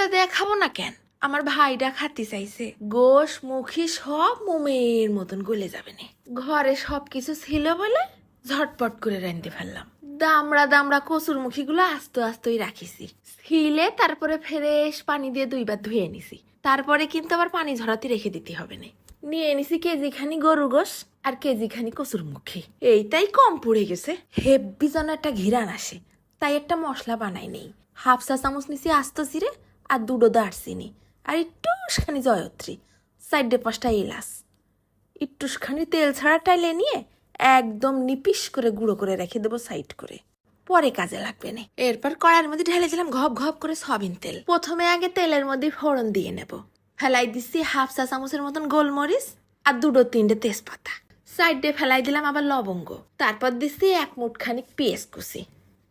তা দেখাবো না কেন, আমার ভাইটা খাতি চাইছে। গোশ মুখী সব মোমের মতন গলে যাবে না। ঘরে সবকিছু ছিল বলে ঝটপট করে রাঁধতে ফেললাম। দামড়া দামড়া কচুর মুখী গুলো আস্তে আস্তেই রাখিছি। ছিলে তারপরে ফ্রেশ পানি দিয়ে 2 বার ধুয়ে নিছি। তারপরে কিন্তু আবার পানি ঝরাতে রেখে দিতে হবে না। নিয়ে নিছি কেজিখানি গরুর গোশ আর কেজিখানি কচুর মুখী। এইটাই কম পড়ে গেছে, হেব্বি যেন একটা ঘিরান আসে, তাই একটা মশলা বানাই নেই। 1/2 চা চামচ নিছি আস্ত জিরে আর 2 দারচিনি আর একটুখানি জয়ত্রী, 4-5টা এলাচ, একটুখানি তেল ছাড়া টাইলে নিয়ে একদম নিপিস করে গুঁড়ো করে রেখে দেবো সাইড করে, পরে কাজে লাগবে না। এরপর কড়াইয়ের মধ্যে ঢেলে দিলাম ঘপ ঘপ করে সয়াবিন তেল। প্রথমে আগে তেলের মধ্যে ফোড়ন দিয়ে নেব। ফেলাই দিচ্ছি 1/2 চা চামচের মতন গোলমরিচ আর 2-3টে তেজপাতা। সাইডে ফেলাই দিলাম আবার লবঙ্গ। তারপর দিচ্ছি 1 মুঠখানি পেঁয়াজ কুচি।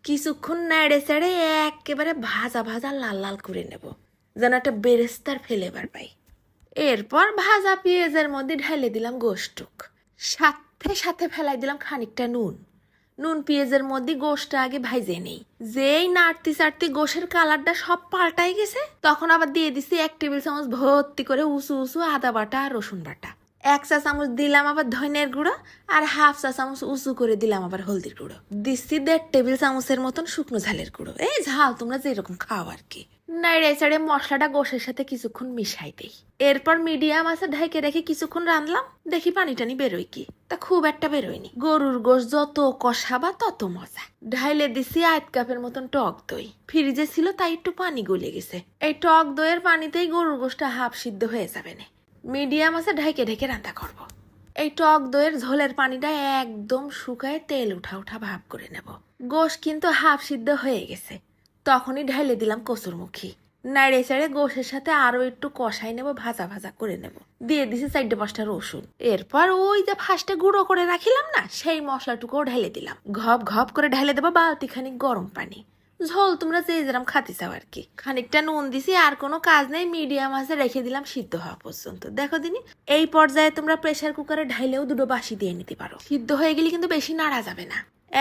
কিছুক্ষণ নেড়ে চেড়ে একেবারে ভাজা ভাজা লাল লাল করে নেব, যেন একটা বেরেস্তার ফ্লেভার পাই। এরপর ভাজা পেঁয়াজের মধ্যে ঢেলে দিলাম গোশটুক, সাথে সাথে ফেলাই দিলাম খানিকটা নুন। নুন পেঁয়াজের মধ্যে গোশটা আগে ভাইজে নেই। যেই নাড়তি চাড়তি গোশের কালারটা সব পাল্টাই গেছে, তখন আবার দিয়ে দিছি 1 টেবিল চামচ ভর্তি করে উঁচু উঁচু আদা বাটা আর রসুন বাটা। 1 চা চামচ দিলাম আবার ধনিয়ার গুঁড়ো আর 1/2 চা চামচ উঁচু করে দিলাম আবার হলদির গুঁড়ো। দিচ্ছি 1.5 টেবিল চামচের মতন শুকনো ঝালের গুঁড়ো। এই ঝাল তোমরা যেরকম খাও আর কি। নাড়ে চাড়ে মশলাটা গোশের সাথে কিছুক্ষণ মিশাই দেই। এরপর মিডিয়াম আছে ঢেকে রেখে কিছুক্ষণ রাঁধলাম। দেখি পানি টানি বেরোয় কি, তা খুব একটা বেরোয়নি। গরুর গোশ যত কষাবা তত মজা। ঢাইলে দিছি 1 কাপের মতন টক দই। ফ্রিজে ছিল তাই একটু পানি গলে গেছে। এই টক দইয়ের পানিতেই গরুর গোশটা হাফ সিদ্ধ হয়ে যাবে না। মিডিয়াম আছে ঢেকে ঢেকে রান্না করব। এই টক দইয়ের ঝোলের পানিটা একদম শুকায় তেল উঠা উঠা ভাব করে নেব। গোশ কিন্তু হাফ সিদ্ধ হয়ে গেছে, তখনই ঢেলে দিলাম কচুর মুখী। নাড়ে চাড়ে গোশের সাথে আরো একটু কষাই নেব, ভাজা ভাজা করে নেব। দিয়ে দিছি 4-5টা রসুন। এরপর ওই যে ফার্স্টে গুঁড়ো করে রাখিলাম না, সেই মশলাটুকুও ঢেলে দিলাম। ঘপ ঘপ করে ঢেলে দেবো বালতি খানিক গরম পানি। ঝোল তোমরা যে যেরকম খাতে চাও আর কি। খানিকটা নুন দিছি, আর কোনো কাজ নেই। মিডিয়াম আছে রেখে দিলাম সিদ্ধ হওয়া পর্যন্ত। দেখো দিনি, এই পর্যায়ে তোমরা প্রেসার কুকারে ঢাইলেও 2 বাসি দিয়ে নিতে পারো। সিদ্ধ হয়ে গেলে কিন্তু বেশি নাড়া যাবে না।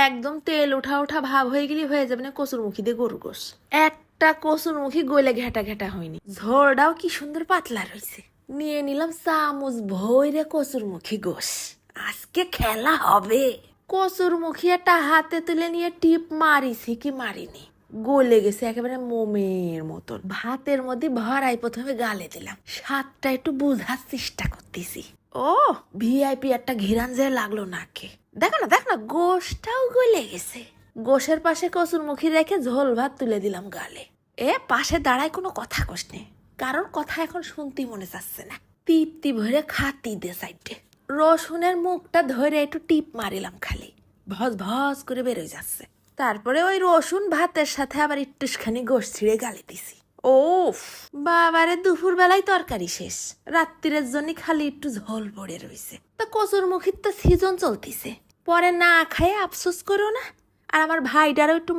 একদম তেল ওঠা ওঠা ভাব হয়ে গেলে হয়ে যাবে না কচুর মুখী দিয়ে গরুর গোশ। একটা কচুর মুখী গলে ঘেটা ঘেটা হয়নি, ঝোলটাও কি সুন্দর পাতলা রয়েছে। নিয়ে নিলাম চামচ ভরে কচুর মুখী গোশ। আজকে খেলা হবে। কচুর মুখী একটা হাতে তুলে নিয়ে টিপ মারিছি কি মারিনি, গলে গেছে একেবারে মোমের মতন। ভাতের মধ্যে ভরাই প্রথমে গালে দিলাম, স্বাদটা একটু বোঝার চেষ্টা করতেছি। ও ভিআইপি একটা ঘিরান যে লাগলো নাকে। দেখো না গোশটাও গলে গেছে। গোশের পাশে কচুর মুখী রেখে ঝোল ভাত তুলে দিলাম গালে। পাশে দাঁড়ায় কোনো কথা কস নে, কারোর কথা এখন শুনতে মনে চাচ্ছে না। তৃপ্তি ভরে খাতি দে সাইডে। রসুনের মুখটা ধরে একটু টিপ মারিলাম, খালি ভজ ভজ করে বেরোয় যাচ্ছে। তারপরে ওই রসুন ভাতের সাথে আবার একটুখানি গোশ ছিঁড়ে গালে দিছি। ও বাবারে, দুপুর বেলায় তরকারি শেষ, রাত্রিরের জন্য খালি একটু ঝোল পড়ে রয়েছে। তা কচুর মুখীর তো সিজন চলতিছে, পরে না খায় আফসোস করো না। আর আমার ভাইটারও একটু